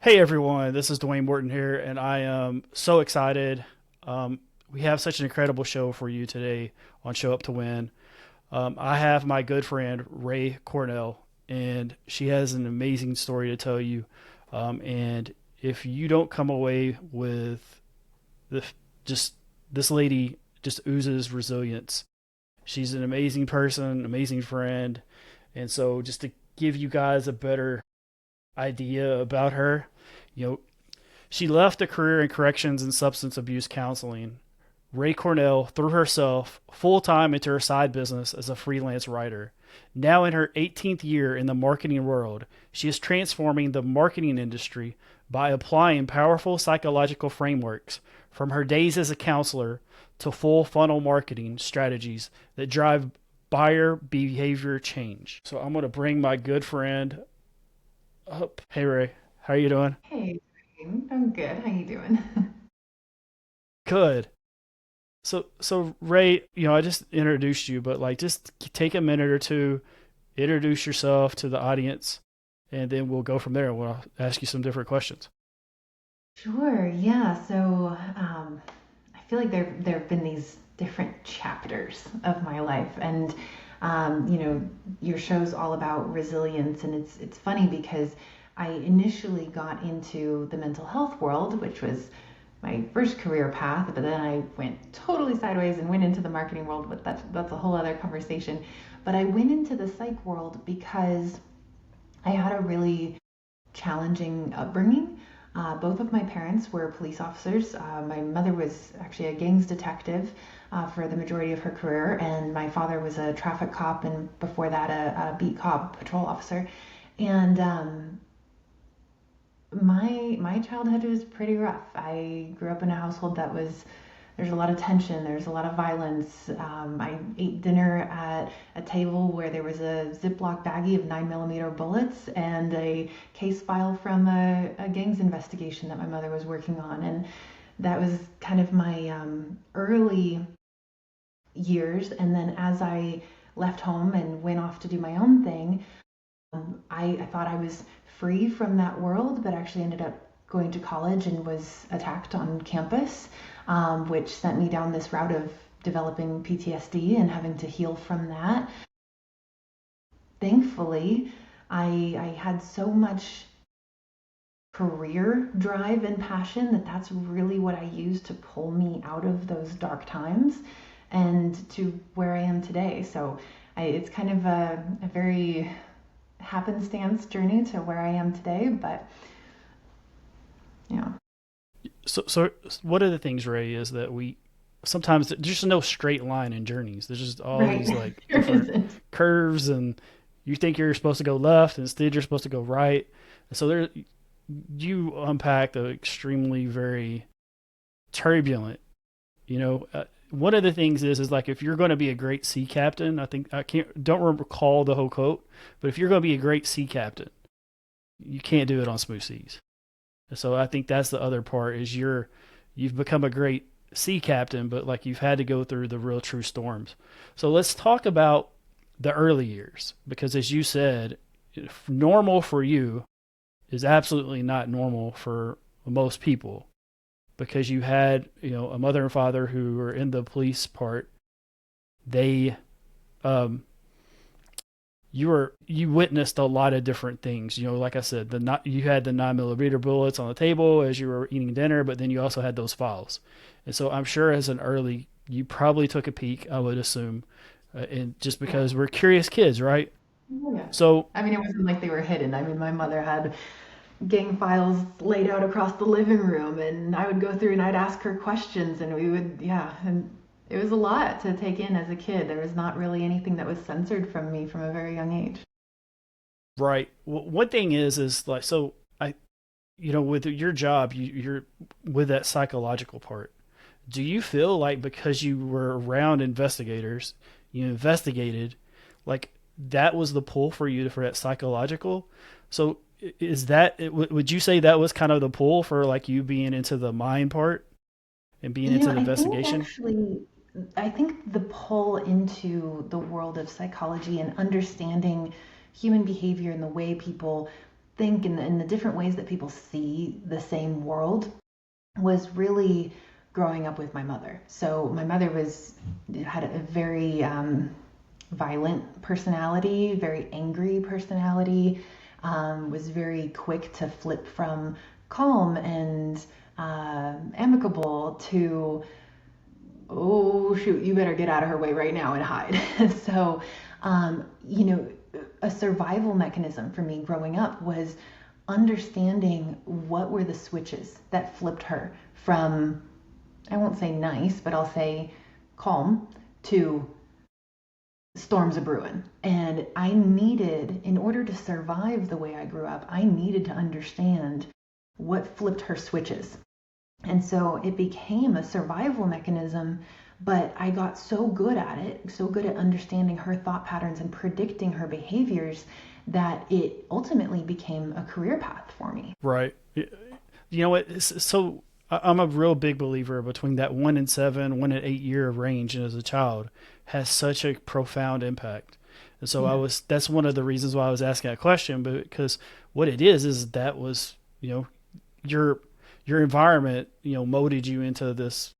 Hey everyone, this is Dwayne Morton here, and I am so excited. We have such an incredible show for you today on Show Up to Win. I have my good friend Rae Cornell, and she has an amazing story to tell you. And if you don't come away with the just this lady just oozes resilience. She's an amazing person, amazing friend, and so just to give you guys a better idea about her, you know, she left a career in corrections and substance abuse counseling. Rae Cornell threw herself full time into her side business as a freelance writer. Now, in her 18th year in the marketing world, she is transforming the marketing industry by applying powerful psychological frameworks from her days as a counselor to full funnel marketing strategies that drive buyer behavior change. So, I'm going to bring my good friend up. Hey, Rae, how are you doing? Hey, Dwayne. I'm good. How you doing? Good. So Rae, I just introduced you, but like, just take a minute or two, introduce yourself to the audience, and then we'll go from there. We'll ask you some different questions. Sure, yeah. I feel like there have been these different chapters of my life, and you know, your show's all about resilience, and it's funny because I initially got into the mental health world, which was my first career path, but then I went totally sideways and went into the marketing world, but that's a whole other conversation. But I went into the psych world because I had a really challenging upbringing. Both of my parents were police officers. My mother was actually a gangs detective for the majority of her career, and my father was a traffic cop, and before that, a beat cop patrol officer. And my childhood was pretty rough. I grew up in a household that was there's a lot of tension, there's a lot of violence. I ate dinner at a table where there was a Ziploc baggie of 9mm bullets and a case file from a gangs investigation that my mother was working on. And that was kind of my early years. And then as I left home and went off to do my own thing, I thought I was free from that world, but actually ended up going to college and was attacked on campus, which sent me down this route of developing PTSD and having to heal from that. Thankfully, I had so much career drive and passion that that's really what I used to pull me out of those dark times and to where I am today. It's kind of a very happenstance journey to where I am today, but yeah. So one of the things, Rae, is that we sometimes there's just no straight line in journeys. There's just all Right. these like There different isn't. curves, and you think you're supposed to go left, and instead you're supposed to go right. And so there, you unpacked a extremely very turbulent. One of the things is like if you're going to be a great sea captain, I think I can't don't recall the whole quote, but if you're going to be a great sea captain, you can't do it on smooth seas. And so I think that's the other part is you've become a great sea captain, but like you've had to go through the real true storms. So let's talk about the early years because as you said, normal for you is absolutely not normal for most people because you had a mother and father who were in the police part. They um you witnessed a lot of different things. Like I said, you had the 9mm bullets on the table as you were eating dinner, but then you also had those files. And so I'm sure as an early, you probably took a peek. I would assume, and just Yeah. because we're curious kids, right? Oh, yeah. So I mean, it wasn't like they were hidden. I mean, my mother had gang files laid out across the living room, and I would go through and I'd ask her questions, and we would, yeah, and it was a lot to take in as a kid. There was not really anything that was censored from me from a very young age. right, one thing is like so I, with your job, you're with that psychological part. Do you feel like because you were around investigators, you investigated, like that was the pull for you for that psychological? So is that would you say that was kind of the pull for like you being into the mind part and being into the investigation? I think the pull into the world of psychology and understanding human behavior and the way people think in the different ways that people see the same world was really growing up with my mother. So my mother had a very violent personality, very angry personality, was very quick to flip from calm and amicable to, oh shoot, you better get out of her way right now and hide. So, you know, a survival mechanism for me growing up was understanding what were the switches that flipped her from, I won't say nice, but I'll say calm to storms a brewing. And I needed, in order to survive the way I grew up, I needed to understand what flipped her switches. And so it became a survival mechanism, but I got so good at it, so good at understanding her thought patterns and predicting her behaviors, that it ultimately became a career path for me. Right. You know what? So I'm a real big believer between that 1 and 7, 1 and 8 year range, and as a child has such a profound impact. And so Yeah. that's one of the reasons why I was asking that question, because what it is that was, your environment, molded you into this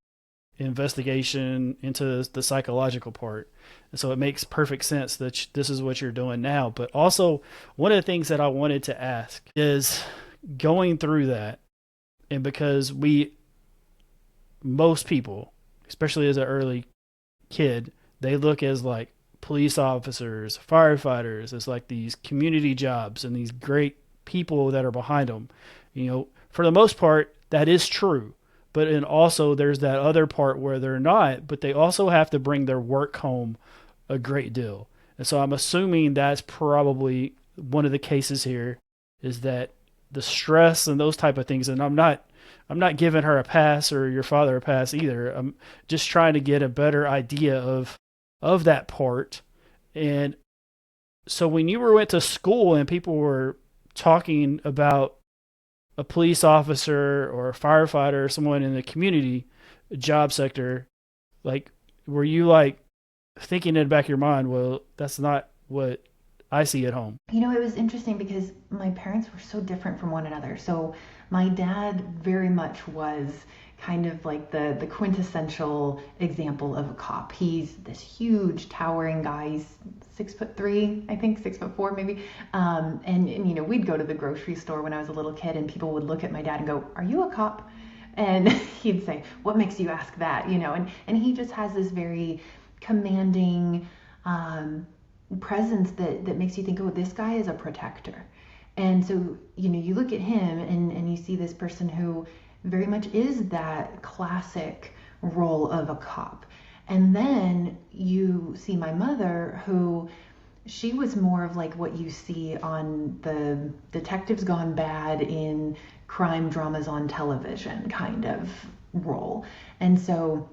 investigation, into the psychological part. And so it makes perfect sense that this is what you're doing now. But also, one of the things that I wanted to ask is going through that, and because most people, especially as an early kid, they look as like police officers, firefighters, as like these community jobs and these great people that are behind them. For the most part, that is true. But and also there's that other part where they're not, but they also have to bring their work home a great deal. And so I'm assuming that's probably one of the cases here, is that the stress and those type of things. And I'm not giving her a pass or your father a pass either. I'm just trying to get a better idea of that part. And so when you went to school and people were talking about a police officer or a firefighter or someone in the community job sector, like, were you like thinking in the back of your mind, well, that's not what I see at home? It was interesting because my parents were so different from one another. So my dad very much was kind of like the quintessential example of a cop. He's this huge, towering guy. He's 6'3", I think 6'4" maybe. And we'd go to the grocery store when I was a little kid, and people would look at my dad and go, "Are you a cop?" And he'd say, "What makes you ask that?" And he just has this very commanding presence that makes you think, oh, this guy is a protector. And so, you look at him and you see this person who very much is that classic role of a cop. And then you see my mother, who she was more of like what you see on the detectives gone bad in crime dramas on television kind of role. And so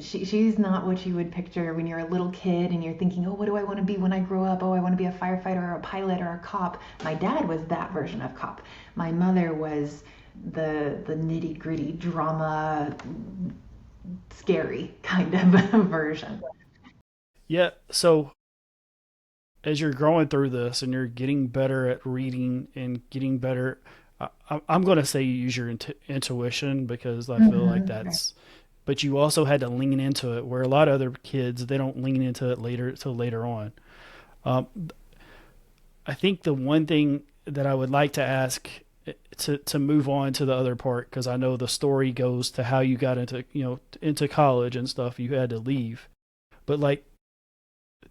she's not what you would picture when you're a little kid and you're thinking, oh, what do I want to be when I grow up? Oh, I want to be a firefighter or a pilot or a cop. My dad was that version of cop. My mother was the nitty gritty drama, scary kind of version. Yeah. So as you're growing through this and you're getting better at reading and getting better, I'm going to say you use your intuition, because I feel like Right. that's, but you also had to lean into it, where a lot of other kids, they don't lean into it later on. Um, I think the one thing that I would like to ask, to move on to the other part, because I know the story goes to how you got into college and stuff. You had to leave, but like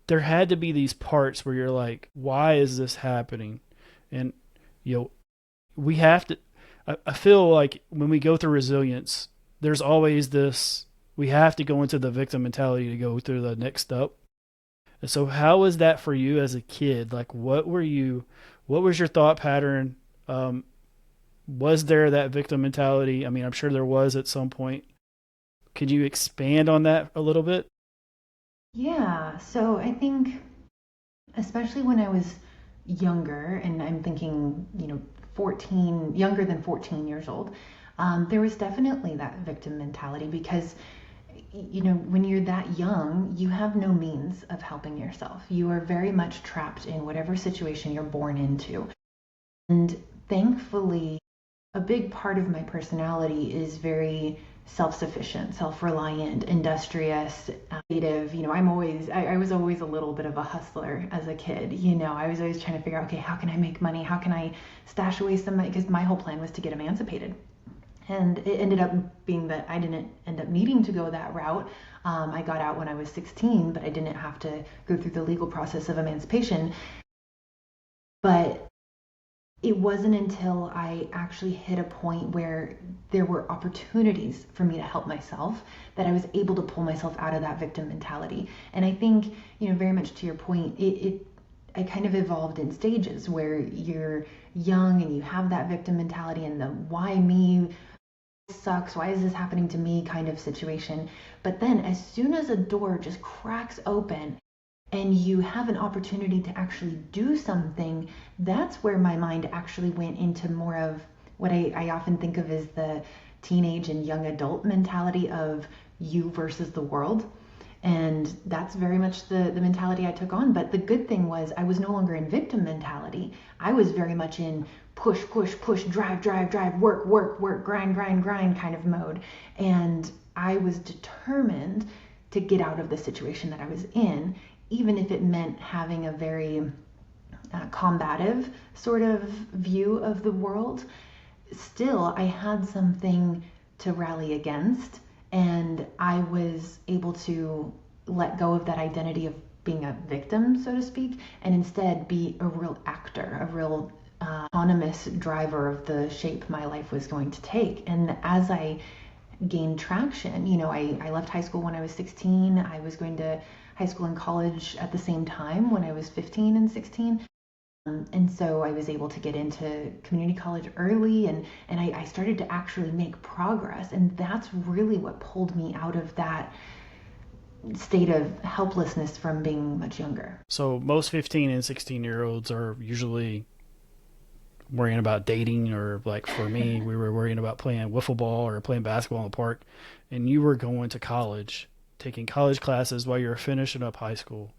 there had to be these parts where you're like, why is this happening? And you know, we have to. I feel like when we go through resilience, there's always this. We have to go into the victim mentality to go through the next step. And so, how was that for you as a kid? Like, what were you? What was your thought pattern? Was there that victim mentality? I mean, I'm sure there was at some point. Could you expand on that a little bit? Yeah, so I think, especially when I was younger, and I'm thinking, 14, younger than 14 years old, there was definitely that victim mentality because, when you're that young, you have no means of helping yourself. You are very much trapped in whatever situation you're born into. And thankfully, a big part of my personality is very self-sufficient, self-reliant, industrious, creative. I was always a little bit of a hustler as a kid. I was always trying to figure out, okay, how can I make money? How can I stash away some money? Because my whole plan was to get emancipated. And it ended up being that I didn't end up needing to go that route. I got out when I was 16, but I didn't have to go through the legal process of emancipation. But it wasn't until I actually hit a point where there were opportunities for me to help myself that I was able to pull myself out of that victim mentality. And I think, very much to your point, I kind of evolved in stages where you're young and you have that victim mentality and the why me, sucks, why is this happening to me kind of situation. But then as soon as a door just cracks open and you have an opportunity to actually do something, that's where my mind actually went into more of what I often think of as the teenage and young adult mentality of you versus the world. And that's very much the mentality I took on. But the good thing was I was no longer in victim mentality. I was very much in push, push, push, drive, drive, drive, work, work, work, grind, grind, grind kind of mode. And I was determined to get out of the situation that I was in, even if it meant having a very combative sort of view of the world. Still, I had something to rally against, and I was able to let go of that identity of being a victim, so to speak, and instead be a real actor, a real autonomous driver of the shape my life was going to take. And as I gained traction, I left high school when I was 16. I was going to high school and college at the same time when I was 15 and 16. And so I was able to get into community college early, and I started to actually make progress. And that's really what pulled me out of that state of helplessness from being much younger. So most 15 and 16-year-olds are usually worrying about dating, or like for me, we were worrying about playing wiffle ball or playing basketball in the park. And you were going to college, taking college classes while you were finishing up high school.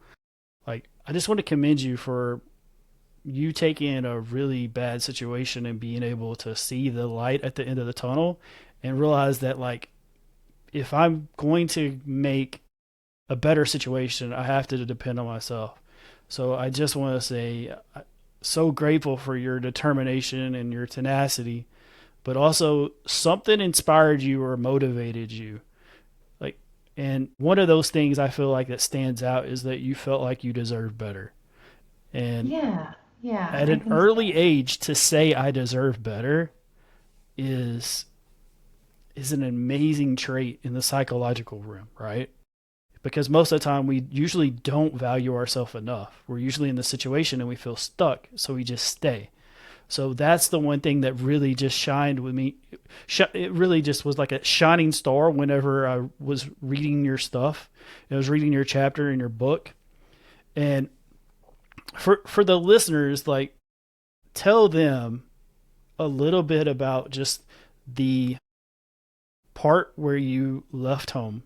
Like, I just want to commend you for you taking a really bad situation and being able to see the light at the end of the tunnel and realize that, like, if I'm going to make a better situation, I have to depend on myself. So I just want to say, so grateful for your determination and your tenacity, but also something inspired you or motivated you. Like, and one of those things I feel like that stands out is that you felt like you deserved better. And Yeah, yeah, at I an think early so. age to say I deserve better is is an amazing trait in the psychological realm, right? Because most of the time we usually don't value ourselves enough. We're usually in the situation and we feel stuck, so we just stay. So that's the one thing that really just shined with me. It really just was like a shining star whenever I was reading your stuff. I was reading your chapter in your book. And for the listeners, like, tell them a little bit about just the part where you left home.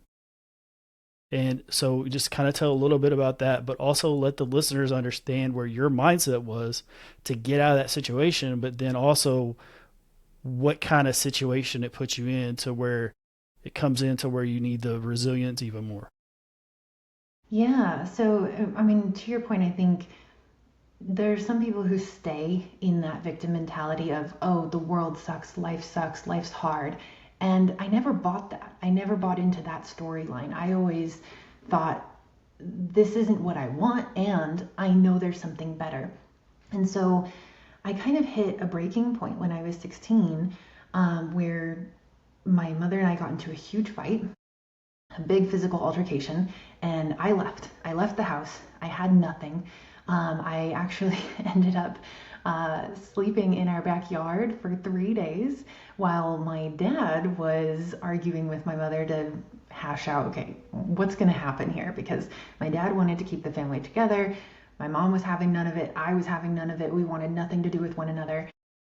And so just kind of tell a little bit about that, but also let the listeners understand where your mindset was to get out of that situation, but then also what kind of situation it puts you in to where it comes into where you need the resilience even more. Yeah, so I mean, to your point, I think there's some people who stay in that victim mentality of, oh, the world sucks, life's hard. And I never bought that. I never bought into that storyline. I always thought, this isn't what I want, and I know there's something better. And so I kind of hit a breaking point when I was 16, where my mother and I got into a huge fight, a big physical altercation, and I left. I left the house. I had nothing. I actually ended up sleeping in our backyard for 3 days while my dad was arguing with my mother to hash out, okay, what's going to happen here? Because my dad wanted to keep the family together. My mom was having none of it. I was having none of it. We wanted nothing to do with one another.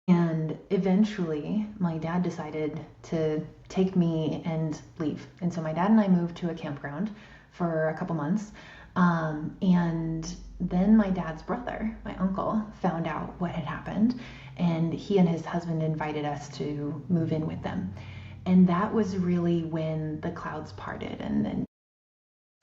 And eventually, my dad decided to take me and leave. And so my dad and I moved to a campground for a couple months. And then my dad's brother, my uncle, found out what had happened, and he and his husband invited us to move in with them. And that was really when the clouds parted and then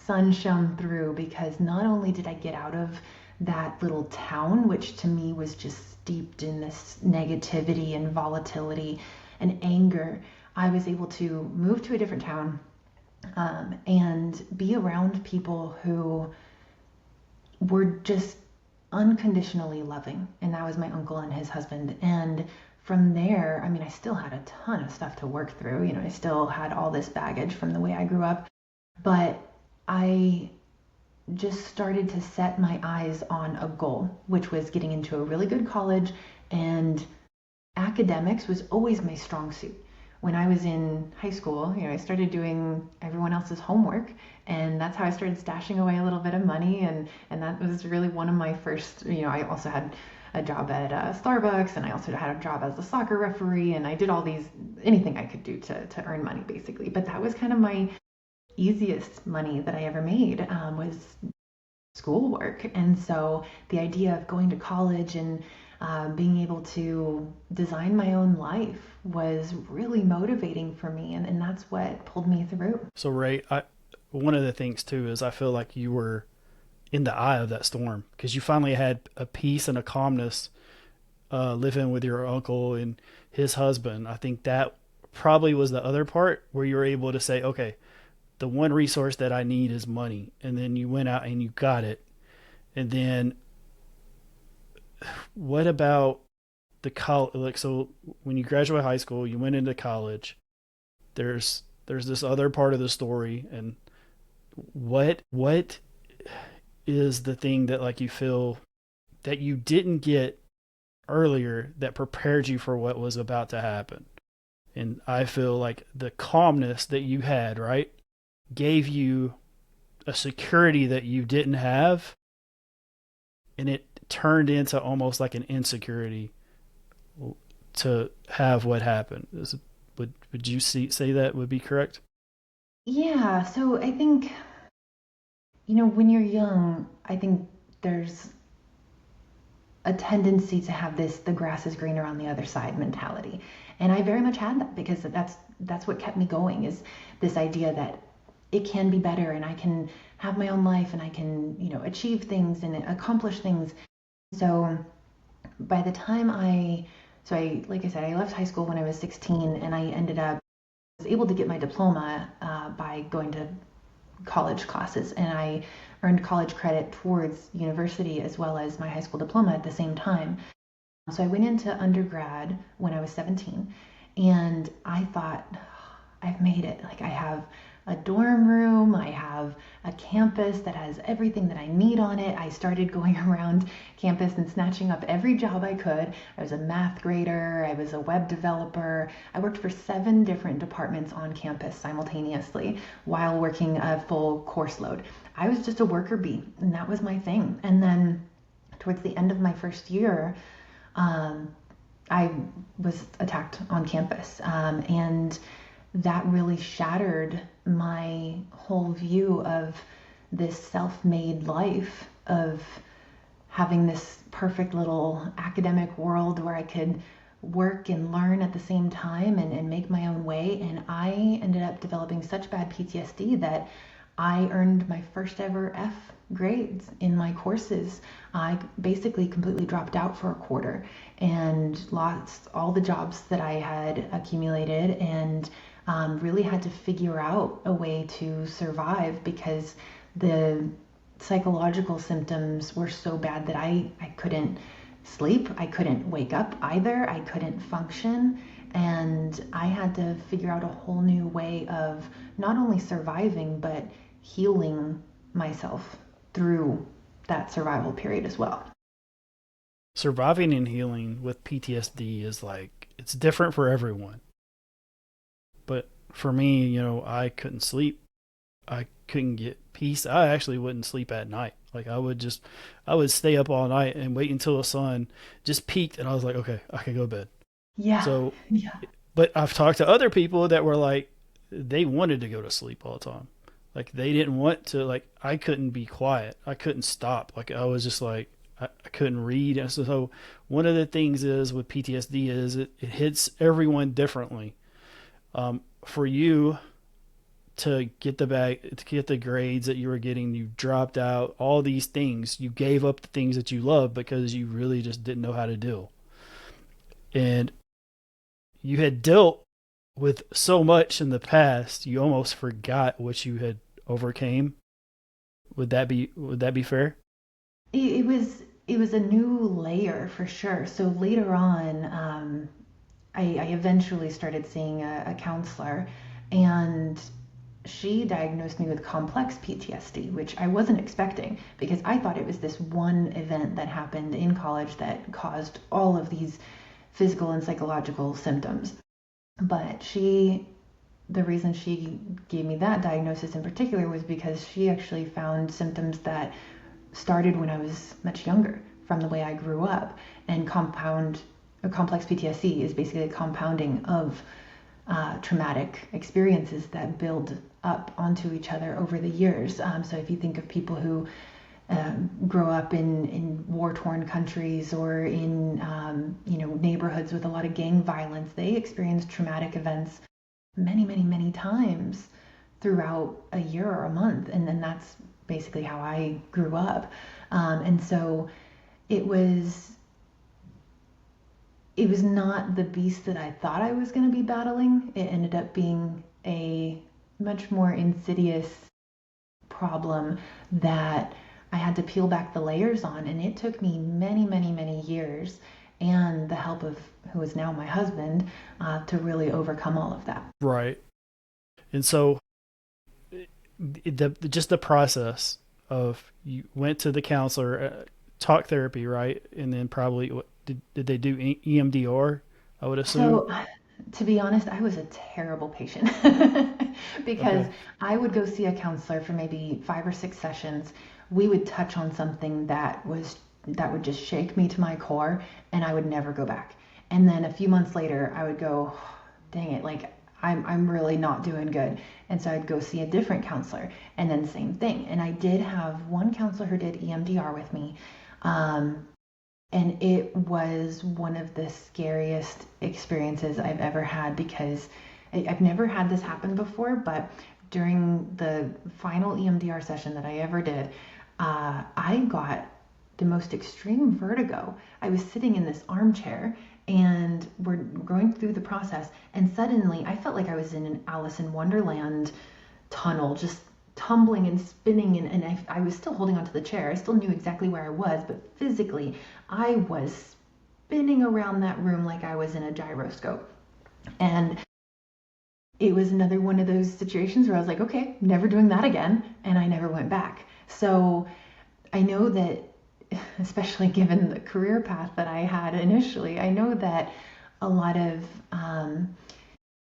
sun shone through, because not only did I get out of that little town, which to me was just steeped in this negativity and volatility and anger, I was able to move to a different town, and be around people who were just unconditionally loving. And that was my uncle and his husband. And from there, I mean, I still had a ton of stuff to work through. You know, I still had all this baggage from the way I grew up. But I just started to set my eyes on a goal, which was getting into a really good college, and academics was always my strong suit. When I was in high school, I started doing everyone else's homework, and that's how I started stashing away a little bit of money, and that was really one of my first. I also had a job at Starbucks, and I also had a job as a soccer referee, and I did all these anything I could do to earn money basically. But that was kind of my easiest money that I ever made, was schoolwork. And so the idea of going to college and being able to design my own life was really motivating for me. And that's what pulled me through. So Ray, one of the things too is I feel like you were in the eye of that storm because you finally had a peace and a calmness living with your uncle and his husband. I think that probably was the other part where you were able to say, okay, the one resource that I need is money. And then you went out and you got it. And then what about the college? Like, so when you graduate high school, you went into college. There's this other part of the story, and what is the thing that like you feel that you didn't get earlier that prepared you for what was about to happen? And I feel like the calmness that you had, right, gave you a security that you didn't have, and it turned into almost like an insecurity to have what happened. Would you say that would be correct? Yeah, so I think, when you're young, I think there's a tendency to have this the grass is greener on the other side mentality. And I very much had that, because that's what kept me going, is this idea that it can be better, and I can have my own life, and I can, achieve things and accomplish things. So by the time like I said, I left high school when I was 16, and I ended up was able to get my diploma by going to college classes, and I earned college credit towards university as well as my high school diploma at the same time. So I went into undergrad when I was 17, and I thought, I've made it. Like, I have a dorm room, I have a campus that has everything that I need on it. I started going around campus and snatching up every job I could. I was a math grader, I was a web developer. I worked for 7 different departments on campus simultaneously while working a full course load. I was just a worker bee, and that was my thing. And then towards the end of my first year, I was attacked on campus, and that really shattered my whole view of this self-made life, of having this perfect little academic world where I could work and learn at the same time, and make my own way. And I ended up developing such bad PTSD that I earned my first ever F grades in my courses. I basically completely dropped out for a quarter and lost all the jobs that I had accumulated, and really had to figure out a way to survive, because the psychological symptoms were so bad that I couldn't sleep, I couldn't wake up either, I couldn't function, and I had to figure out a whole new way of not only surviving but healing myself through that survival period as well. Surviving and healing with PTSD is like it's different for everyone. But for me, I couldn't sleep. I couldn't get peace. I actually wouldn't sleep at night. Like I would stay up all night and wait until the sun just peaked, and I was like, okay, I can go to bed. Yeah, So, yeah. but I've talked to other people that were like, they wanted to go to sleep all the time. Like they didn't want to, like I couldn't be quiet. I couldn't stop. Like I was just like, I couldn't read. And so one of the things is with PTSD is it hits everyone differently. For you to get to get the grades that you were getting, you dropped out, all these things, you gave up the things that you love because you really just didn't know how to deal. And you had dealt with so much in the past, you almost forgot what you had overcame. Would that be fair? It was a new layer for sure. So later on, I eventually started seeing a counselor, and she diagnosed me with complex PTSD, which I wasn't expecting because I thought it was this one event that happened in college that caused all of these physical and psychological symptoms. But the reason she gave me that diagnosis in particular was because she actually found symptoms that started when I was much younger from the way I grew up. And complex PTSD is basically a compounding of traumatic experiences that build up onto each other over the years. So if you think of people who grow up in war-torn countries or in neighborhoods with a lot of gang violence, they experience traumatic events many, many, many times throughout a year or a month. And then that's basically how I grew up. And so it was not the beast that I thought I was going to be battling. It ended up being a much more insidious problem that I had to peel back the layers on. And it took me many, many, many years and the help of who is now my husband to really overcome all of that. Right. And so just the process of you went to the counselor, talk therapy, right? And then probably did they do EMDR? I would assume. So, to be honest, I was a terrible patient because Okay. I would go see a counselor for maybe 5 or 6 sessions. We would touch on something that would just shake me to my core, and I would never go back. And then a few months later, I would go, "Oh, dang it, like I'm really not doing good." And so I'd go see a different counselor, and then same thing. And I did have one counselor who did EMDR with me. Um, and it was one of the scariest experiences I've ever had because I've never had this happen before, but during the final EMDR session that I ever did, I got the most extreme vertigo. I was sitting in this armchair and we're going through the process, and suddenly I felt like I was in an Alice in Wonderland tunnel, just tumbling and spinning, and I was still holding onto the chair. I still knew exactly where I was, but physically I was spinning around that room like I was in a gyroscope. And it was another one of those situations where I was like, okay, never doing that again, and I never went back. So I know that, especially given the career path that I had initially, I know that a lot of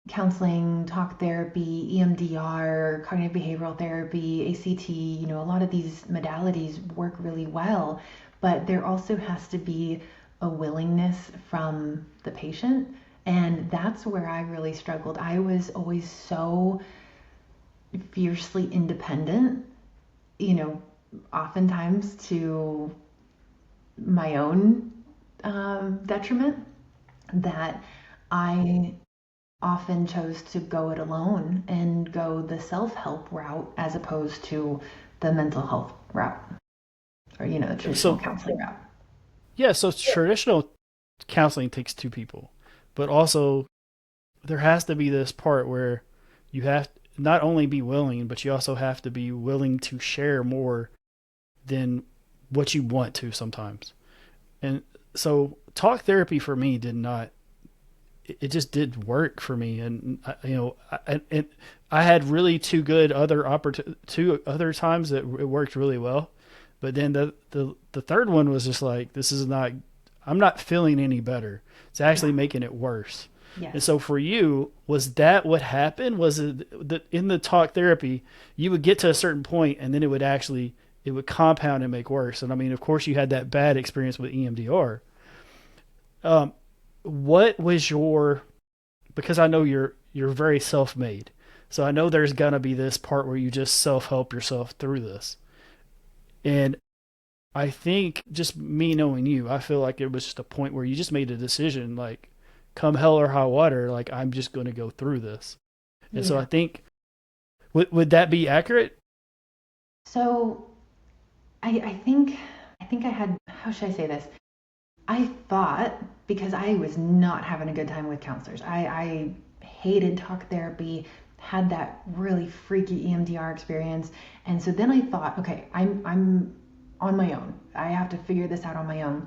counseling, talk therapy, EMDR, cognitive behavioral therapy, ACT, a lot of these modalities work really well, but there also has to be a willingness from the patient. And that's where I really struggled. I was always so fiercely independent, you know, oftentimes to my own detriment, that I often chose to go it alone and go the self-help route as opposed to the mental health route, or the traditional So counseling route. yeah, so traditional counseling takes two people, but also there has to be this part where you have to not only be willing, but you also have to be willing to share more than what you want to sometimes. And so talk therapy for me did not, it just did work for me. And I had really two other times that it worked really well. But then the third one was just like, this is not, I'm not feeling any better. It's actually Yeah. making it worse. And Yes. so for you, was that what happened? Was it that in the talk therapy, you would get to a certain point and then it would compound and make worse. And I mean, of course you had that bad experience with EMDR. What was your, because I know you're very self-made. So I know there's gonna be this part where you just self-help yourself through this. And I think just me knowing you, I feel like it was just a point where you just made a decision, like, come hell or high water, like I'm just going to go through this. And so I Yeah. think would that be accurate? So I think I had, how should I say this? I thought, because I was not having a good time with counselors. I hated talk therapy, had that really freaky EMDR experience. And so then I thought, okay, I'm on my own. I have to figure this out on my own.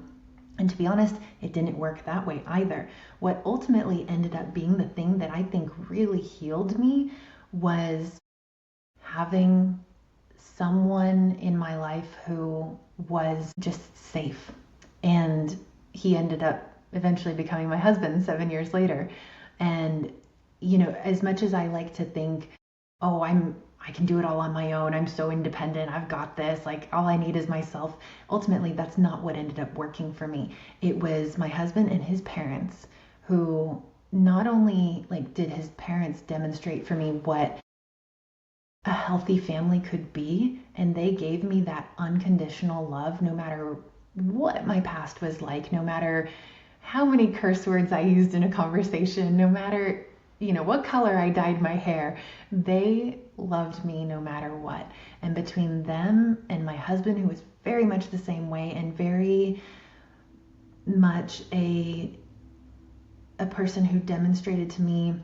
And to be honest, it didn't work that way either. What ultimately ended up being the thing that I think really healed me was having someone in my life who was just safe. And he ended up eventually becoming my husband 7 years later. And, as much as I like to think, oh, I can do it all on my own. I'm so independent. I've got this. Like all I need is myself. Ultimately, that's not what ended up working for me. It was my husband and his parents who not only like did his parents demonstrate for me what a healthy family could be, and they gave me that unconditional love no matter what my past was like, no matter how many curse words I used in a conversation, no matter what color I dyed my hair. They loved me no matter what. And between them and my husband, who was very much the same way and very much a person who demonstrated to me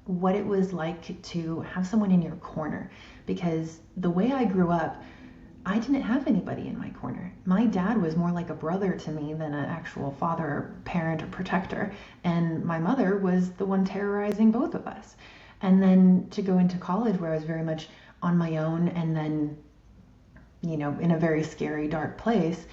what it was like to have someone in your corner. Because the way I grew up, I didn't have anybody in my corner. My dad was more like a brother to me than an actual father or parent or protector. And my mother was the one terrorizing both of us. And then to go into college where I was very much on my own and then, in a very scary, dark place,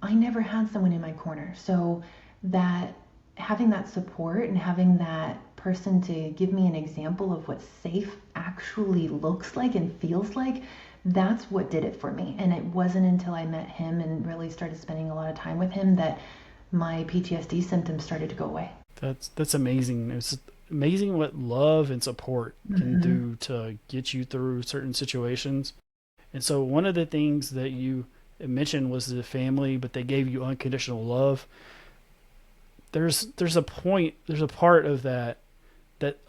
I never had someone in my corner. So that having that support and having that person to give me an example of what safe actually looks like and feels like, that's what did it for me. And it wasn't until I met him and really started spending a lot of time with him that my PTSD symptoms started to go away. That's amazing. It's amazing what love and support can Mm-hmm. do to get you through certain situations. And so one of the things that you mentioned was the family, but they gave you unconditional love. There's a part of that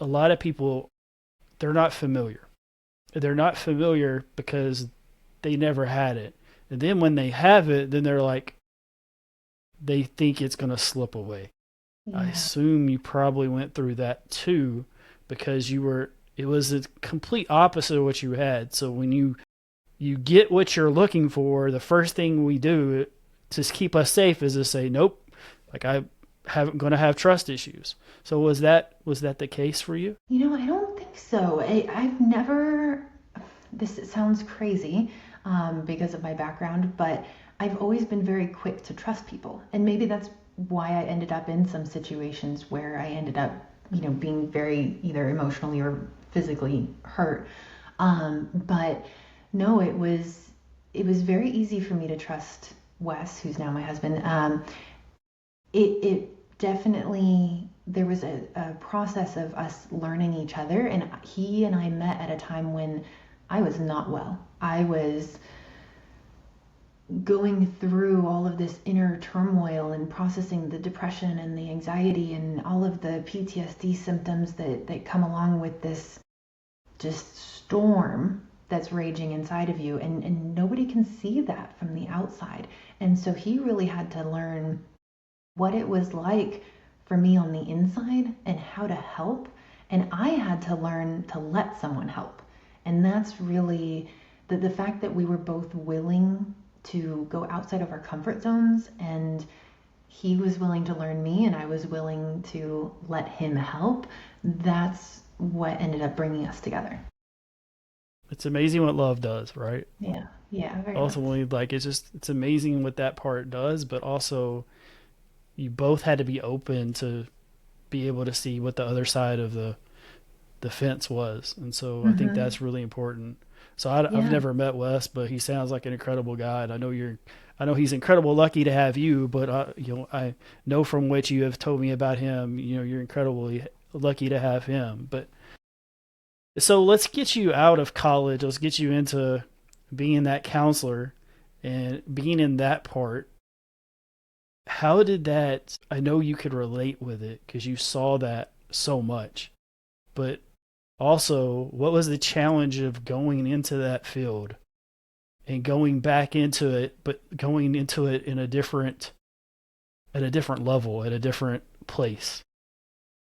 a lot of people, they're not familiar. They're not familiar because they never had it. And then when they have it, then they're like, they think it's going to slip away. I Yeah. assume you probably went through that too because it was a complete opposite of what you had. So when you get what you're looking for, the first thing we do to keep us safe is to say, nope, like I haven't going to have trust issues. So was that the case for you? I don't think so. I've never, this sounds crazy because of my background, but I've always been very quick to trust people. And maybe that's why I ended up in some situations where I ended up, being very either emotionally or physically hurt. But no, it was very easy for me to trust Wes, who's now my husband. It definitely, there was a process of us learning each other, and he and I met at a time when I was not well. I was going through all of this inner turmoil and processing the depression and the anxiety and all of the PTSD symptoms that come along with this just storm that's raging inside of you. And nobody can see that from the outside. And so he really had to learn what it was like for me on the inside and how to help. And I had to learn to let someone help. And that's really the fact that we were both willing to go outside of our comfort zones, and he was willing to learn me and I was willing to let him help. That's what ended up bringing us together. It's amazing what love does, right? Yeah, yeah, very much. Ultimately, like it's amazing what that part does, but also you both had to be open to be able to see what the other side of the fence was. And so I think Mm-hmm. that's really important. So I've Yeah. never met Wes, but he sounds like an incredible guy. And I know he's incredible lucky to have you, but I know from what you have told me about him, you're incredibly lucky to have him. But So let's get you out of college. Let's get you into being that counselor and being in that part. How did that? I know you could relate with it because you saw that so much, but also, what was the challenge of going into that field and going back into it, but going into it in a different, at a different level, at a different place?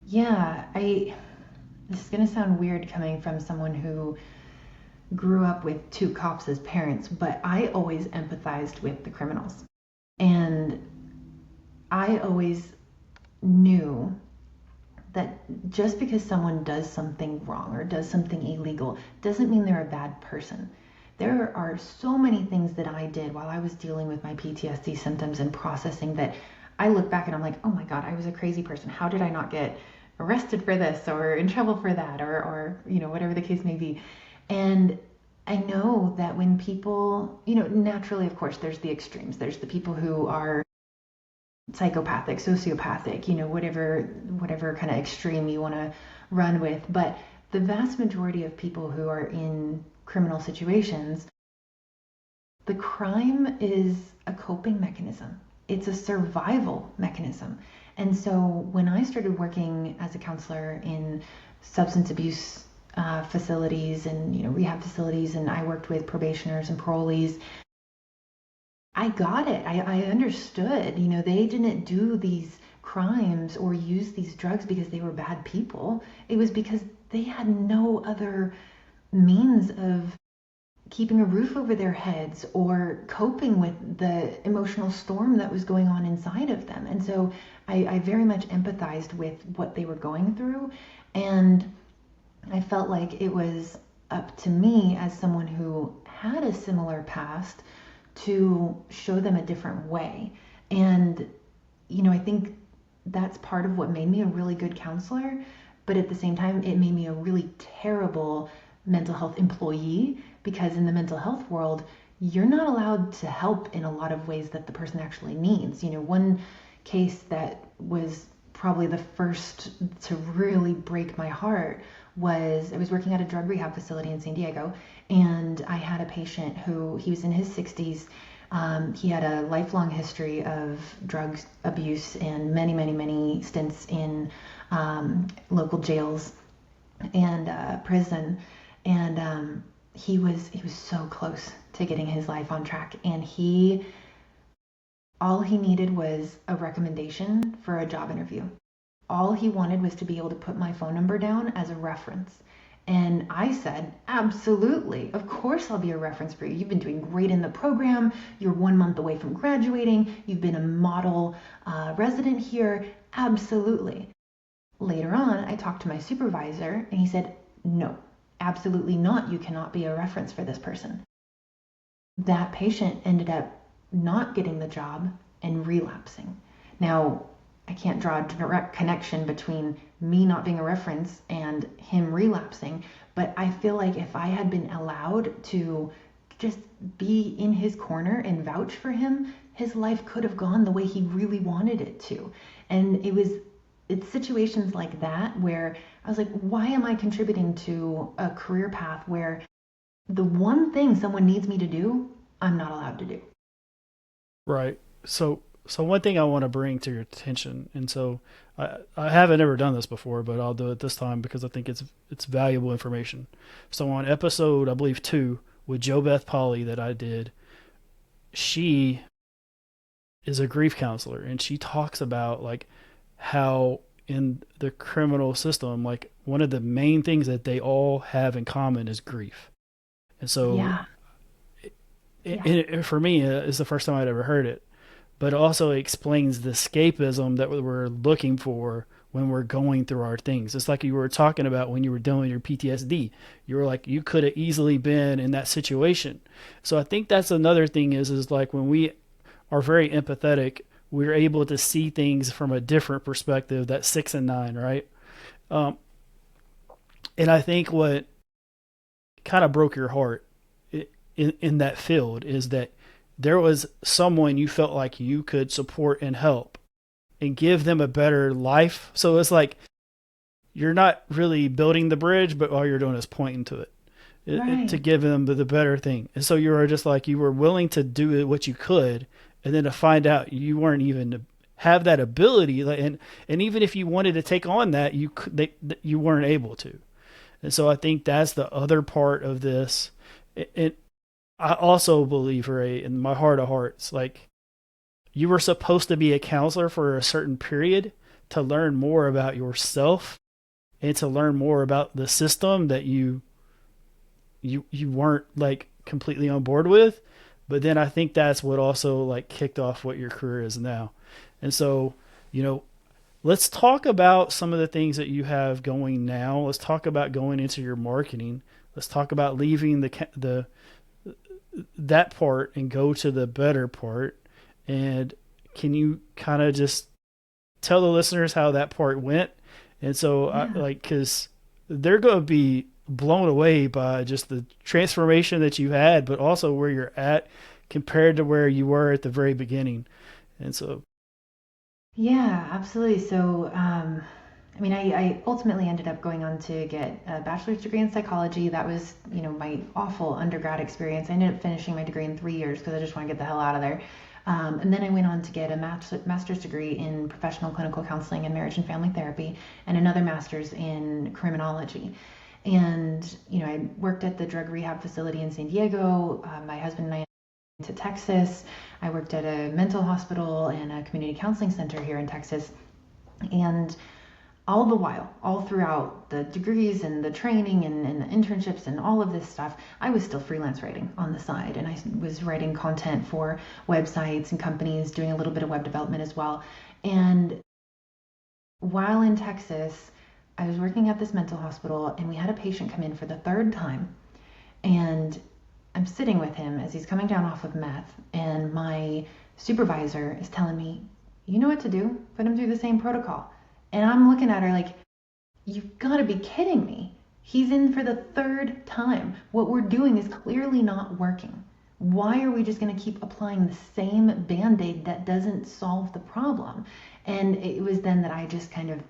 Yeah, I this is going to sound weird coming from someone who grew up with two cops as parents, but I always empathized with the criminals. And I always knew that just because someone does something wrong or does something illegal doesn't mean they're a bad person. There are so many things that I did while I was dealing with my PTSD symptoms and processing that I look back and I'm like, oh my God, I was a crazy person. How did I not get arrested for this or in trouble for that or whatever the case may be. And I know that when people, naturally, of course, there's the extremes. There's the people who are psychopathic, sociopathic, whatever kind of extreme you want to run with. But the vast majority of people who are in criminal situations, the crime is a coping mechanism. It's a survival mechanism. And so when I started working as a counselor in substance abuse facilities and rehab facilities, and I worked with probationers and parolees, I got it. I understood. They didn't do these crimes or use these drugs because they were bad people. It was because they had no other means of keeping a roof over their heads or coping with the emotional storm that was going on inside of them. And so I very much empathized with what they were going through. And I felt like it was up to me as someone who had a similar past to show them a different way. And, I think that's part of what made me a really good counselor. But at the same time, it made me a really terrible mental health employee because in the mental health world, you're not allowed to help in a lot of ways that the person actually needs. One case that was probably the first to really break my heart was I was working at a drug rehab facility in San Diego, and I had a patient who he was in his 60s. He had a lifelong history of drug abuse and many, many, many stints in local jails and prison, and he was so close to getting his life on track, and all he needed was a recommendation for a job interview. All he wanted was to be able to put my phone number down as a reference. And I said, absolutely, of course I'll be a reference for you. You've been doing great in the program. You're 1 month away from graduating. You've been a model resident here. Absolutely. Later on, I talked to my supervisor and he said, no, absolutely not. You cannot be a reference for this person. That patient ended up not getting the job and relapsing. Now, I can't draw a direct connection between me not being a reference and him relapsing, but I feel like if I had been allowed to just be in his corner and vouch for him, his life could have gone the way he really wanted it to. And it's situations like that where I was like, why am I contributing to a career path where the one thing someone needs me to do, I'm not allowed to do? Right. So one thing I want to bring to your attention, and so I haven't ever done this before, but I'll do it this time because I think it's valuable information. So on episode, I believe 2 with Jo Beth Polly that I did, she is a grief counselor, and she talks about like how in the criminal system, like one of the main things that they all have in common is grief. And so Yeah, yeah, for me, it's the first time I'd ever heard it, but also explains the escapism that we're looking for when we're going through our things. It's like you were talking about when you were dealing with your PTSD. You were like, you could have easily been in that situation. So I think that's another thing is like when we are very empathetic, we're able to see things from a different perspective, that 6 and 9, right? Um, and I think what kind of broke your heart in that field is that there was someone you felt like you could support and help and give them a better life. So it's like you're not really building the bridge, but all you're doing is pointing to it, to Right. give them the better thing. And so you were just like, you were willing to do what you could, and then to find out you weren't even have that ability, like, and even if you wanted to take on that, you weren't able to. And so I think that's the other part of this. It I also believe, Ray, in my heart of hearts, like, you were supposed to be a counselor for a certain period to learn more about yourself and to learn more about the system that you weren't like completely on board with. But then I think that's what also like kicked off what your career is now. And so, you know, let's talk about some of the things that you have going now. Let's talk about going into your marketing. Let's talk about leaving the that part and go to the better part. And can you kind of just tell the listeners how that part went? And so, Yeah. because they're going to be blown away by just the transformation that you had, but also where you're at compared to where you were at the very beginning. And so, Yeah, absolutely. So, I mean, I ultimately ended up going on to get a bachelor's degree in psychology. That was, my awful undergrad experience. I ended up finishing my degree in 3 years because I just want to get the hell out of there. And then I went on to get a master's degree in professional clinical counseling and marriage and family therapy, and another master's in criminology. And, I worked at the drug rehab facility in San Diego. My husband and I to Texas. I worked at a mental hospital and a community counseling center here in Texas. And all the while, all throughout the degrees and the training and the internships and all of this stuff, I was still freelance writing on the side. And I was writing content for websites and companies, doing a little bit of web development as well. And while in Texas, I was working at this mental hospital and we had a patient come in for the third time. And I'm sitting with him as he's coming down off of meth, and my supervisor is telling me, you know what to do? Put him through the same protocol. And I'm looking at her like, you've got to be kidding me. He's in for the third time. What we're doing is clearly not working. Why are we just going to keep applying the same band aid that doesn't solve the problem? And it was then that I just kind of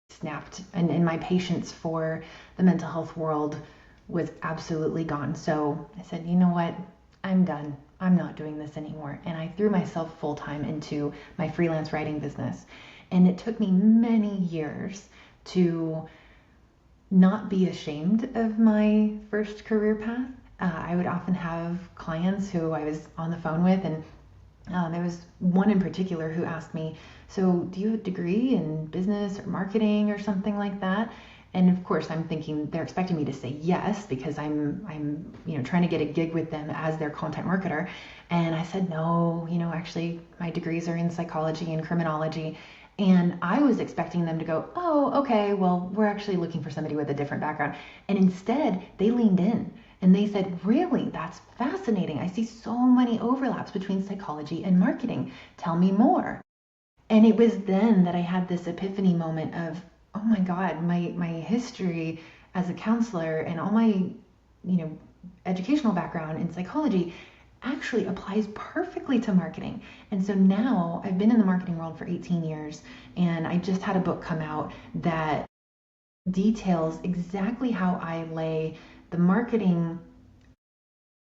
snapped, and my patience for the mental health world was absolutely gone. So I said, you know what? I'm done. I'm not doing this anymore. And I threw myself full time into my freelance writing business. And it took me many years to not be ashamed of my first career path. I would often have clients who I was on the phone with, and there was one in particular who asked me, so do you have a degree in business or marketing or something like that? And of course, I'm thinking they're expecting me to say yes because I'm trying to get a gig with them as their content marketer. And I said no, actually my degrees are in psychology and criminology. And I was expecting them to go, oh, okay, well, we're actually looking for somebody with a different background. And instead, they leaned in and they said, really, that's fascinating. I see so many overlaps between psychology and marketing. Tell me more. And it was then that I had this epiphany moment of, oh my God, my history as a counselor and all my, educational background in psychology actually applies perfectly to marketing. And so now I've been in the marketing world for 18 years, and I just had a book come out that details exactly how I lay the marketing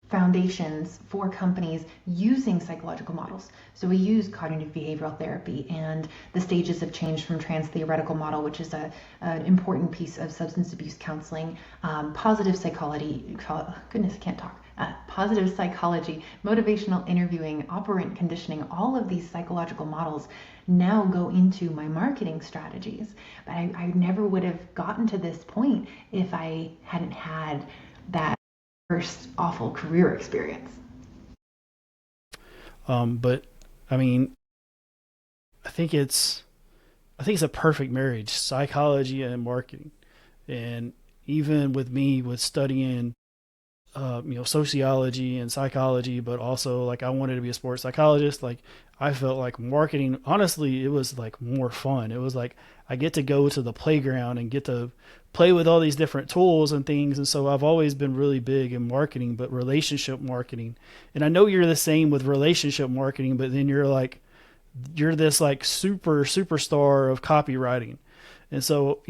foundations for companies using psychological models. So we use cognitive behavioral therapy and the stages of change from trans-theoretical model, which is an important piece of substance abuse counseling, positive psychology, goodness, I can't talk, positive psychology, motivational interviewing, operant conditioning, all of these psychological models now go into my marketing strategies. But I never would have gotten to this point if I hadn't had that first awful career experience. but I mean, I think it's I think it's a perfect marriage, psychology and marketing. And even with me, with studying sociology and psychology, but also like I wanted to be a sports psychologist. Like I felt like marketing, honestly, it was like more fun. It was like I get to go to the playground and get to play with all these different tools and things. And so I've always been really big in marketing, but relationship marketing. And I know you're the same with relationship marketing, but then you're this like superstar of copywriting. And so,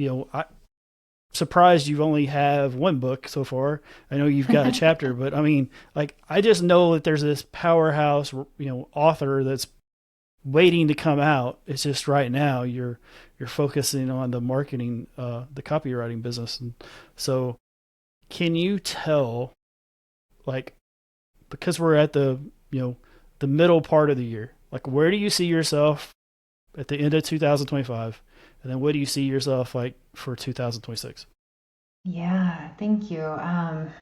surprised you've only have one book so far. I know you've got a chapter, but I mean, like, I just know that there's this powerhouse, author that's waiting to come out. It's just right now you're focusing on the marketing, the copywriting business. And so can you tell, like, because we're at the middle part of the year, like, where do you see yourself at the end of 2025? And then what do you see yourself like for 2026? Yeah, thank you.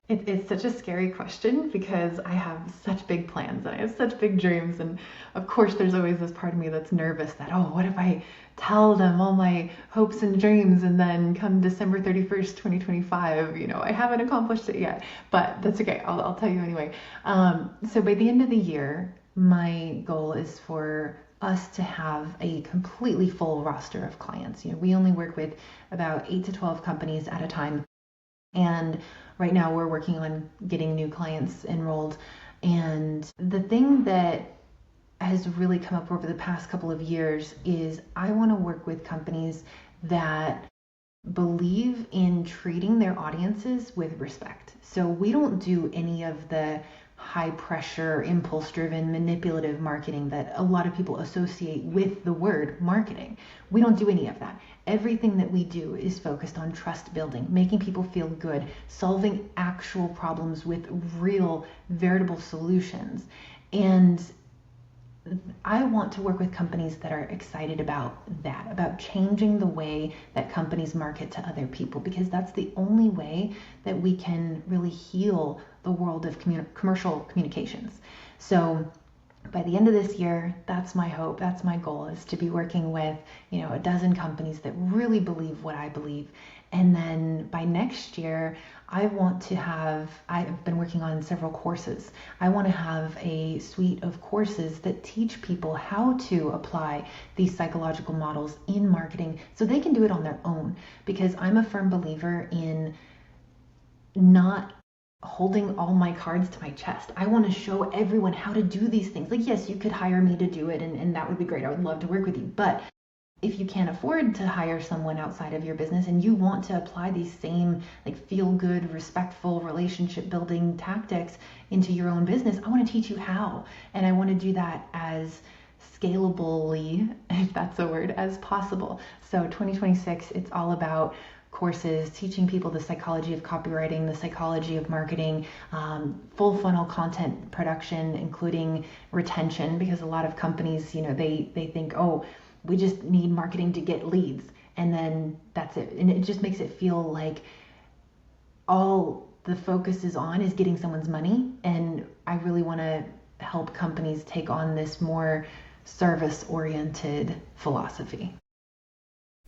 It's such a scary question because I have such big plans and I have such big dreams. And of course, there's always this part of me that's nervous that, oh, what if I tell them all my hopes and dreams and then come December 31st, 2025, I haven't accomplished it yet. But that's okay. I'll tell you anyway. So by the end of the year, my goal is for us to have a completely full roster of clients. We only work with about 8 to 12 companies at a time. And right now we're working on getting new clients enrolled. And the thing that has really come up over the past couple of years is I want to work with companies that believe in treating their audiences with respect. So we don't do any of the high pressure, impulse driven, manipulative marketing that a lot of people associate with the word marketing. We don't do any of that. Everything that we do is focused on trust building, making people feel good, solving actual problems with real, veritable solutions. And I want to work with companies that are excited about that, about changing the way that companies market to other people, because that's the only way that we can really heal the world of commercial communications. So by the end of this year, that's my hope, that's my goal, is to be working with, a dozen companies that really believe what I believe. And then by next year, I've been working on several courses. I want to have a suite of courses that teach people how to apply these psychological models in marketing so they can do it on their own. Because I'm a firm believer in not holding all my cards to my chest. I want to show everyone how to do these things. Like, yes, you could hire me to do it, and that would be great. I would love to work with you. But if you can't afford to hire someone outside of your business and you want to apply these same feel good, respectful, relationship building tactics into your own business, I want to teach you how. And I want to do that as scalably, if that's a word, as possible. So 2026, it's all about courses, teaching people the psychology of copywriting, the psychology of marketing, full funnel content production, including retention, because a lot of companies, they think, oh, we just need marketing to get leads, and then that's it. And it just makes it feel like all the focus is on is getting someone's money. And I really want to help companies take on this more service-oriented philosophy.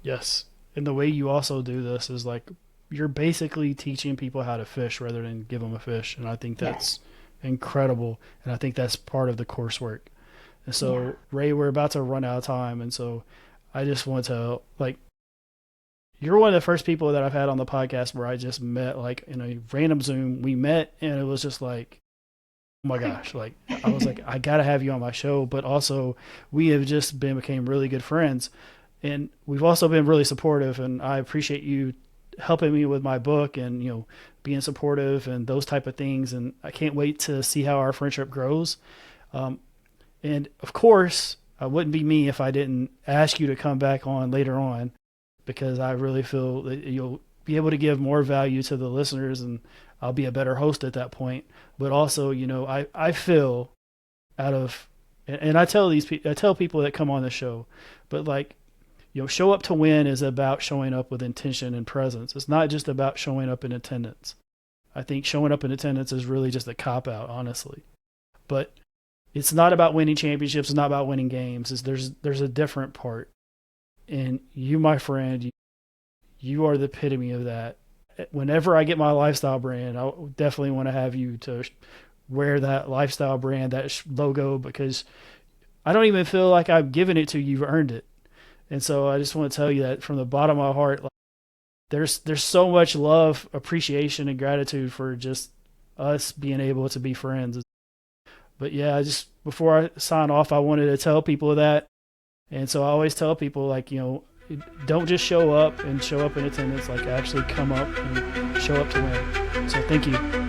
Yes. And the way you also do this is like you're basically teaching people how to fish rather than give them a fish. And I think that's incredible. And I think that's part of the coursework. And so, Rae, we're about to run out of time. And so I just want to, you're one of the first people that I've had on the podcast where I just met, in a random Zoom. We met, and it was just like, oh my gosh. I was like, I got to have you on my show. But also, we have just became really good friends. And we've also been really supportive. And I appreciate you helping me with my book and, being supportive and those type of things. And I can't wait to see how our friendship grows. And of course, I wouldn't be me if I didn't ask you to come back on later on, because I really feel that you'll be able to give more value to the listeners and I'll be a better host at that point. But also, I feel and I tell people that come on the show, but show up to win is about showing up with intention and presence. It's not just about showing up in attendance. I think showing up in attendance is really just a cop out, honestly. But it's not about winning championships. It's not about winning games. There's a different part. And you, my friend, you are the epitome of that. Whenever I get my lifestyle brand, I definitely want to have you to wear that lifestyle brand, that logo, because I don't even feel like I'm giving it to you. You've earned it. And so I just want to tell you that from the bottom of my heart, there's so much love, appreciation, and gratitude for just us being able to be friends. But yeah, before I sign off, I wanted to tell people that. And so I always tell people don't just show up and show up in attendance, like actually come up and show up to win. So thank you.